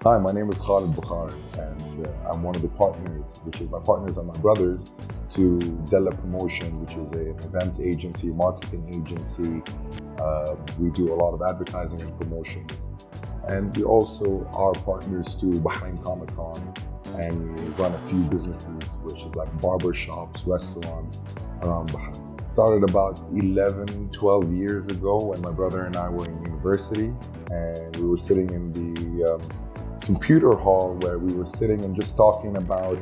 Hi, my name is Khalid Bukhari, and I'm one of the partners, which is my partners and my brothers, to Dallah Promotions, which is an events agency, marketing agency. We do a lot of advertising and promotions. And we also are partners to Bahrain Comic Con, and we run a few businesses, which is like barber shops, restaurants around Bahrain. Started about 11, 12 years ago when my brother and I were in university, and we were sitting in the computer hall where we were sitting and just talking about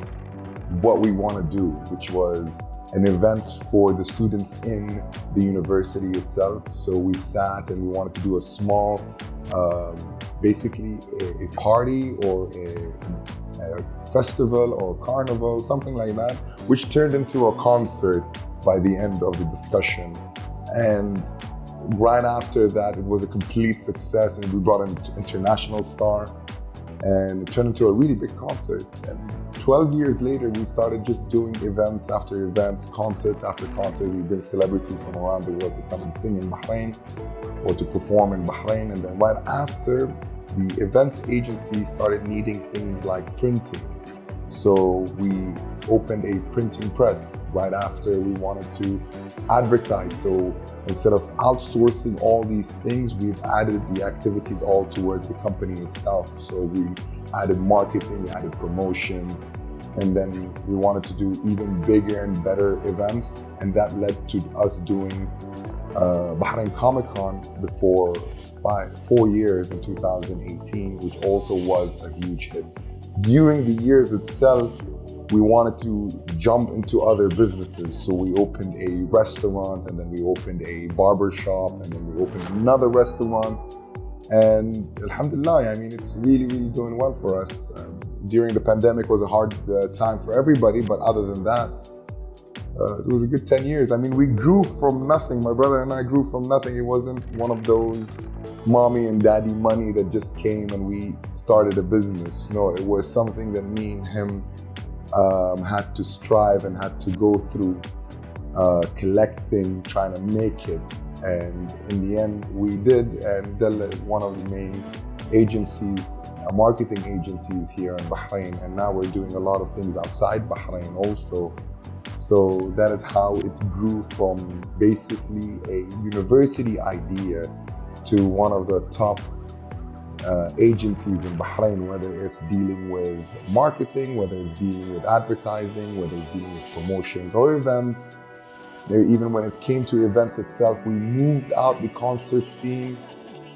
what we want to do, which was an event for the students in the university itself. So we sat and we wanted to do a small, basically a party or a festival or carnival, something like that, which turned into a concert by the end of the discussion. And right after that, it was a complete success, and we brought an international star, and it turned into a really big concert. And 12 years later, we started just doing events after events, concerts after concerts. We bring celebrities from around the world to come and sing in Bahrain or to perform in Bahrain. And then right after, the events agency started needing things like printing. So we opened a printing press right after we wanted to advertise. So instead of outsourcing all these things, we've added the activities all towards the company itself. So we added marketing, we added promotions, and then we wanted to do even bigger and better events. And that led to us doing Bahrain Comic Con before 4 years in 2018, which also was a huge hit. During the years itself, we wanted to jump into other businesses. So we opened a restaurant, and then we opened a barber shop, and then we opened another restaurant. And alhamdulillah, I mean, it's really, really doing well for us. During the pandemic was a hard time for everybody, but other than that, it was a good 10 years. I mean, we grew from nothing. My brother and I grew from nothing. It wasn't one of those mommy and daddy money that just came and we started a business. No, it was something that me and him had to strive and had to go through, collecting, trying to make it. And in the end, we did. And Dallah is one of the main agencies, marketing agencies here in Bahrain. And now we're doing a lot of things outside Bahrain also. So that is how it grew from basically a university idea to one of the top agencies in Bahrain, whether it's dealing with marketing, whether it's dealing with advertising, whether it's dealing with promotions or events. Even when it came to events itself, we moved out the concert scene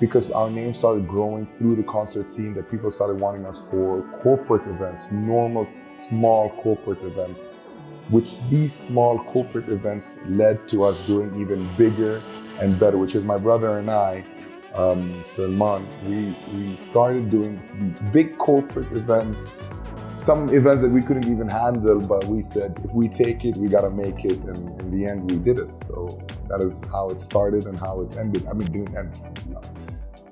because our name started growing through the concert scene, that people started wanting us for corporate events, normal, small corporate events, which these small corporate events led to us doing even bigger and better, which is my brother and I, Salman, we started doing big corporate events, some events that we couldn't even handle, but we said, if we take it, we gotta make it, and in the end, we did it. So that is how it started and how it ended. I mean, didn't end,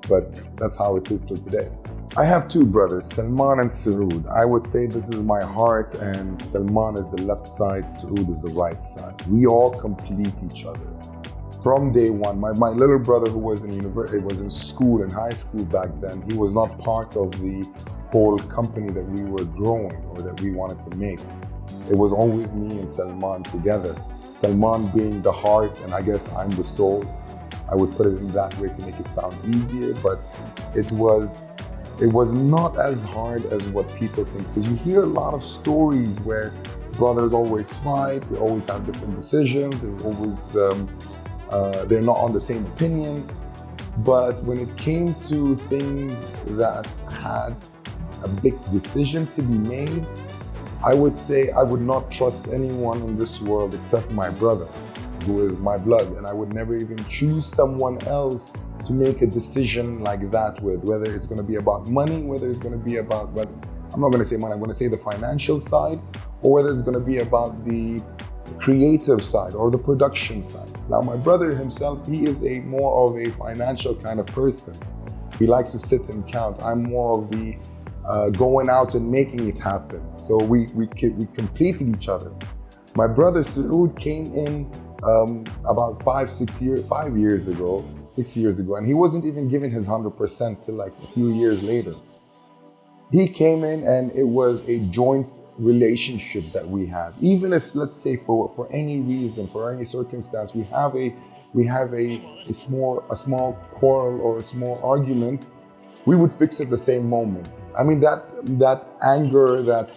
but that's how it is till today. I have two brothers, Salman and Sarood. I would say this is my heart, and Salman is the left side, Sarood is the right side. We all complete each other. From day one, my little brother who was in university, was in school, in high school back then, he was not part of the whole company that we were growing or that we wanted to make. It was always me and Salman together. Salman being the heart, and I guess I'm the soul. I would put it in that way to make it sound easier, but it was not as hard as what people think, because you hear a lot of stories where brothers always fight, they always have different decisions, they always they're not on the same opinion. But when it came to things that had a big decision to be made, I would say I would not trust anyone in this world except my brother, who is my blood, and I would never even choose someone else to make a decision like that with, whether it's going to be about money, whether it's going to be about, I'm not going to say money, I'm going to say the financial side, or whether it's going to be about the creative side or the production side. Now, my brother himself, he is more of a financial kind of person. He likes to sit and count. I'm more of the going out and making it happen. So we completed each other. My brother Sarood came in about 6 years ago, and he wasn't even giving his 100% till like a few years later. He came in and it was a joint relationship that we have. Even if, let's say, for any reason, for any circumstance, we have a small quarrel or a small argument, we would fix it the same moment. I mean, that anger, that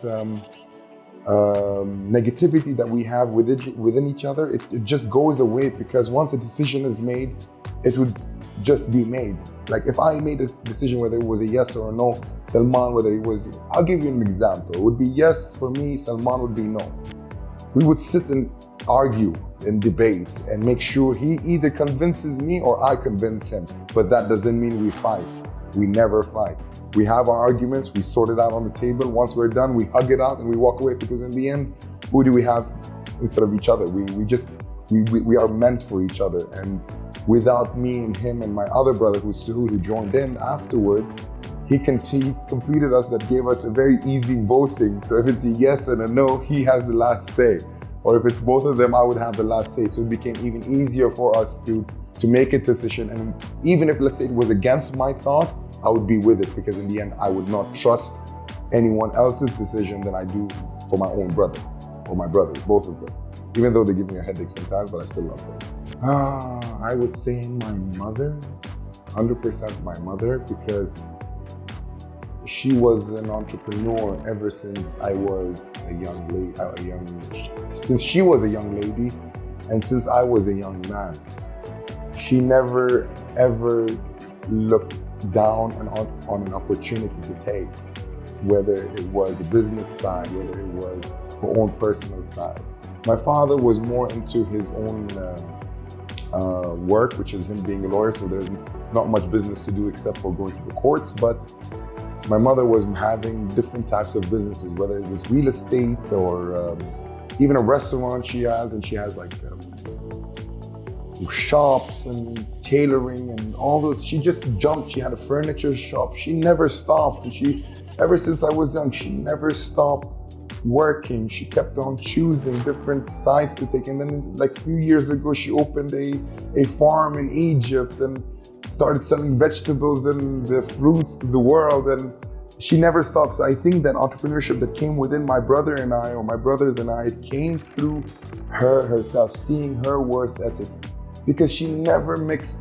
negativity that we have within each other, it just goes away, because once a decision is made, it would just be made. Like if I made a decision, whether it was a yes or a no, Salman, whether it was, I'll give you an example. It would be yes for me, Salman would be no. We would sit and argue and debate and make sure he either convinces me or I convince him. But that doesn't mean we fight. We never fight. We have our arguments, we sort it out on the table. Once we're done, we hug it out and we walk away, because in the end, who do we have instead of each other? We are meant for each other. And without me and him and my other brother who joined in afterwards, he completed us, that gave us a very easy voting. So if it's a yes and a no, he has the last say. Or if it's both of them, I would have the last say. So it became even easier for us to make a decision. And even if, let's say, it was against my thought, I would be with it, because in the end, I would not trust anyone else's decision than I do for my own brother, or my brothers, both of them. Even though they give me a headache sometimes, but I still love them. I would say my mother, 100% my mother, because she was an entrepreneur ever since I was since she was a young lady, and since I was a young man. She never ever looked down on an opportunity to take, whether it was a business side, whether it was her own personal side. My father was more into his own work, which is him being a lawyer, so there's not much business to do except for going to the courts. But my mother was having different types of businesses, whether it was real estate or even a restaurant she has, and she has like shops and tailoring and all those. She just jumped. She had a furniture shop. She never stopped. And ever since I was young, she never stopped working. She kept on choosing different sites to take. And then like a few years ago, she opened a farm in Egypt and started selling vegetables and the fruits to the world. And she never stopped. So I think that entrepreneurship that came within my brother and I, or my brothers and I, it came through herself, seeing her work ethics, because she never mixed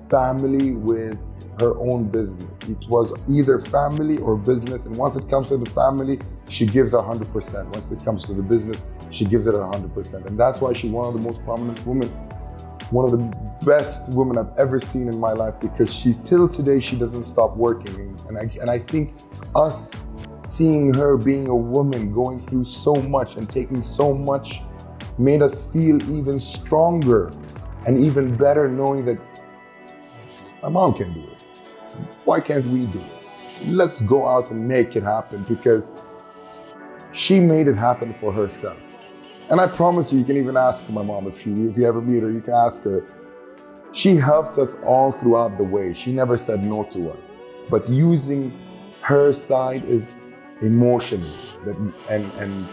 family with her own business. It was either family or business. And once it comes to the family, she gives 100%. Once it comes to the business, she gives it 100%. And that's why she's one of the most prominent women, one of the best women I've ever seen in my life, because till today, she doesn't stop working. And I think us seeing her being a woman going through so much and taking so much made us feel even stronger and even better, knowing that my mom can do it. Why can't we do it? Let's go out and make it happen, because she made it happen for herself. And I promise you can even ask my mom, if you ever meet her, you can ask her. She helped us all throughout the way. She never said no to us. But using her side is emotionally and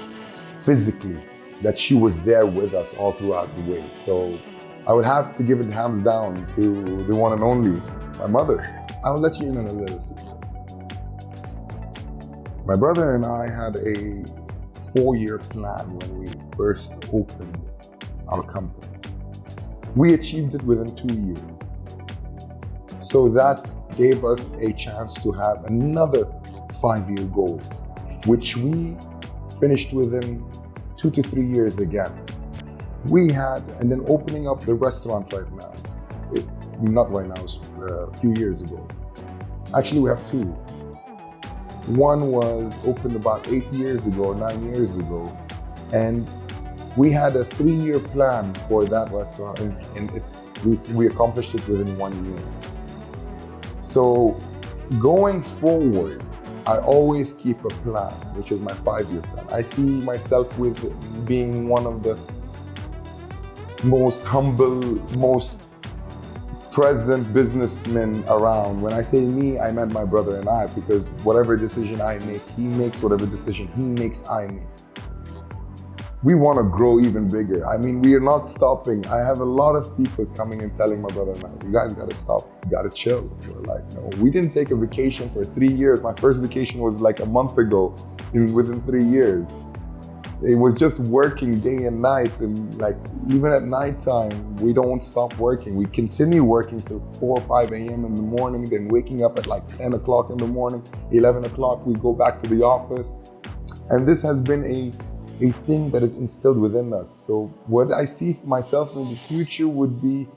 physically, that she was there with us all throughout the way. So I would have to give it hands down to the one and only, my mother. I'll let you in on a little secret. My brother and I had a 4-year plan when we first opened our company. We achieved it within 2 years. So that gave us a chance to have another 5-year goal, which we finished within 2 to 3 years again. And then opening up the restaurant right now, not right now, it was a few years ago. Actually, we have two. One was opened about 8 years ago, 9 years ago, and we had a 3-year plan for that restaurant, and we accomplished it within 1 year. So going forward, I always keep a plan, which is my 5-year plan. I see myself with being one of the most humble, most present businessmen around. When I say me, I meant my brother and I, because whatever decision I make, he makes. Whatever decision he makes, I make. we want to grow even bigger. I mean, we are not stopping. I have a lot of people coming and telling my brother and I, you guys got to stop, you got to chill. We're like, no, we didn't take a vacation for 3 years. My first vacation was like a month ago, within 3 years. It was just working day and night, and like even at nighttime, we don't stop working. We continue working till 4 or 5 a.m. in the morning, then waking up at like 10 o'clock in the morning, 11 o'clock, we go back to the office. And this has been a thing that is instilled within us. So what I see for myself in the future would be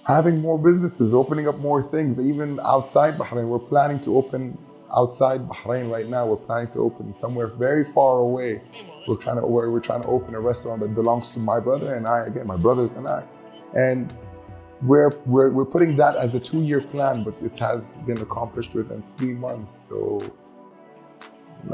having more businesses, opening up more things, even outside Bahrain. We're planning to open outside Bahrain right now. We're planning to open somewhere very far away. We're trying to open a restaurant that belongs to my brother and I, again, my brothers and I. And we're putting that as a 2-year plan, but it has been accomplished within 3 months. So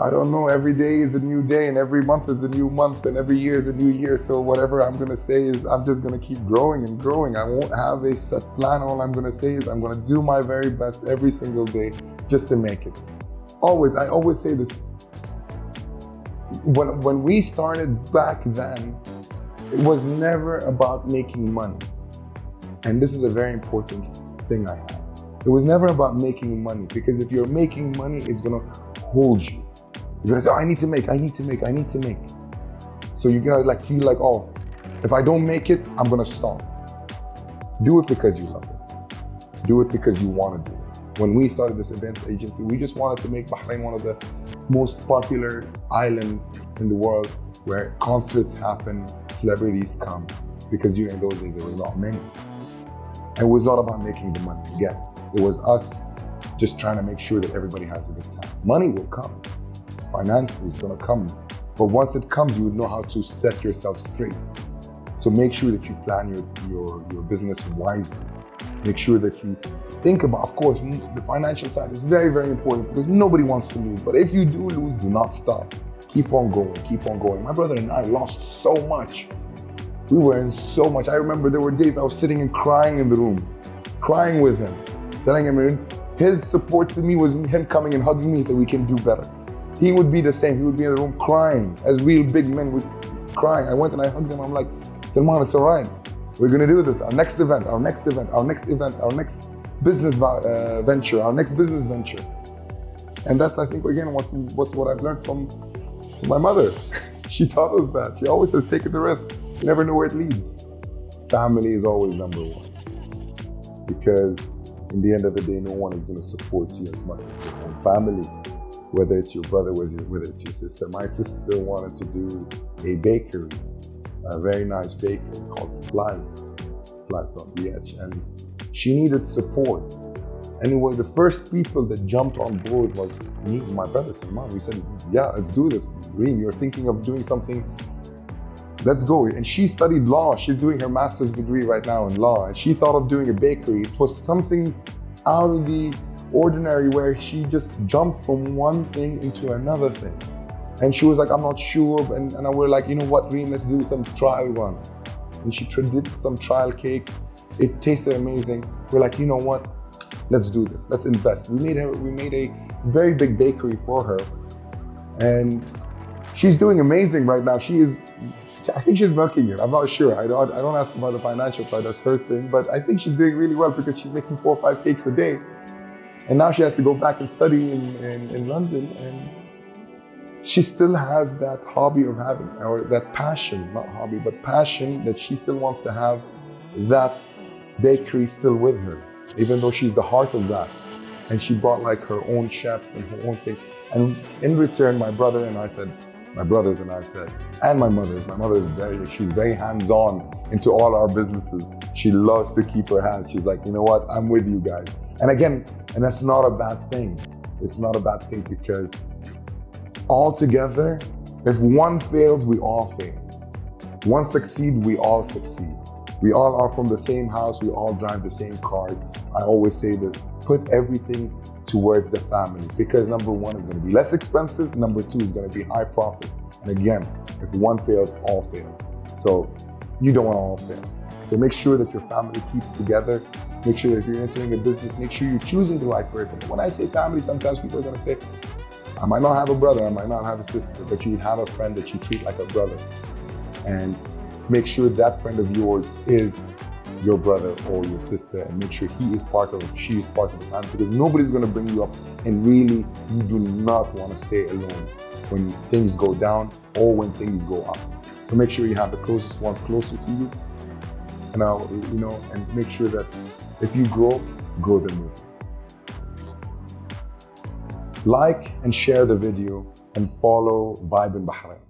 I don't know, every day is a new day and every month is a new month and every year is a new year. So whatever I'm gonna say is I'm just gonna keep growing and growing. I won't have a set plan. All I'm gonna say is I'm gonna do my very best every single day just to make it. I always say this. When we started back then, it was never about making money. And this is a very important thing I have. It was never about making money, because if you're making money, it's gonna hold you. You're gonna say, oh, I need to make. So you're gonna like feel like, oh, if I don't make it, I'm gonna stop. Do it because you love it. Do it because you wanna do it. When we started this event agency, we just wanted to make Bahrain one of the most popular islands in the world where concerts happen, celebrities come, because during those days there were not many. And it was not about making the money. Again, it was us just trying to make sure that everybody has a good time. Money will come, finance is gonna come, but once it comes, you would know how to set yourself straight. So make sure that you plan your business wisely. Make sure that you think about, of course, the financial side is very, very important because nobody wants to lose. But if you do lose, do not stop. Keep on going, keep on going. My brother and I lost so much. We were in so much. I remember there were days I was sitting and crying in the room, crying with him, telling him his support to me was him coming and hugging me so we can do better. He would be the same. He would be in the room crying, as real big men would crying. I went and I hugged him. I'm like, Salman, it's all right. We're gonna do this. Our next event, our next business venture, our next business venture. And that's, I think, again, what's what I've learned from my mother. She taught us that. She always says, take the risk. You never know where it leads. Family is always number one. Because in the end of the day, no one is gonna support you as much as your own family. Whether it's your brother, whether it's your sister. My sister wanted to do a bakery, a very nice bakery called Slice.bh, and she needed support. And it was the first people that jumped on board was me and my brother Salman. We said, yeah, let's do this. Reem, you're thinking of doing something, let's go. And she studied law. She's doing her master's degree right now in law. And she thought of doing a bakery. It was something out of the ordinary where she just jumped from one thing into another thing. And she was like, I'm not sure. And we're like, you know what, Reem, let's do some trial runs. And she did some trial cake. It tasted amazing. We're like, you know what? Let's do this. Let's invest. We made a very big bakery for her. And she's doing amazing right now. I think she's milking it. I'm not sure. I don't ask about the financial side. That's her thing. But I think she's doing really well because she's making 4 or 5 cakes a day. And now she has to go back and study in London. And she still has that hobby of having, or that passion, not hobby, but passion that she still wants to have that bakery still with her, even though she's the heart of that. And she brought like her own chefs and her own thing. And in return, my brothers and I said, and my mother she's very hands-on into all our businesses. She loves to keep her hands. She's like, you know what, I'm with you guys. And again, and that's not a bad thing. It's not a bad thing because all together, if one fails, we all fail. One succeeds, we all succeed. We all are from the same house, we all drive the same cars. I always say this, put everything towards the family because number one is gonna be less expensive, number two is gonna be high profits. And again, if one fails, all fails. So you don't wanna all fail. So make sure that your family keeps together. Make sure that if you're entering a business, make sure you're choosing the right person. When I say family, sometimes people are gonna say, I might not have a brother, I might not have a sister, but you have a friend that you treat like a brother. and make sure that friend of yours is your brother or your sister, and make sure he is part of it, she is part of the family, because nobody's going to bring you up, and really you do not want to stay alone when things go down or when things go up. So make sure you have the closest ones closer to you, and and make sure that if you grow them with you. Like and share the video and follow Vibe in Bahrain.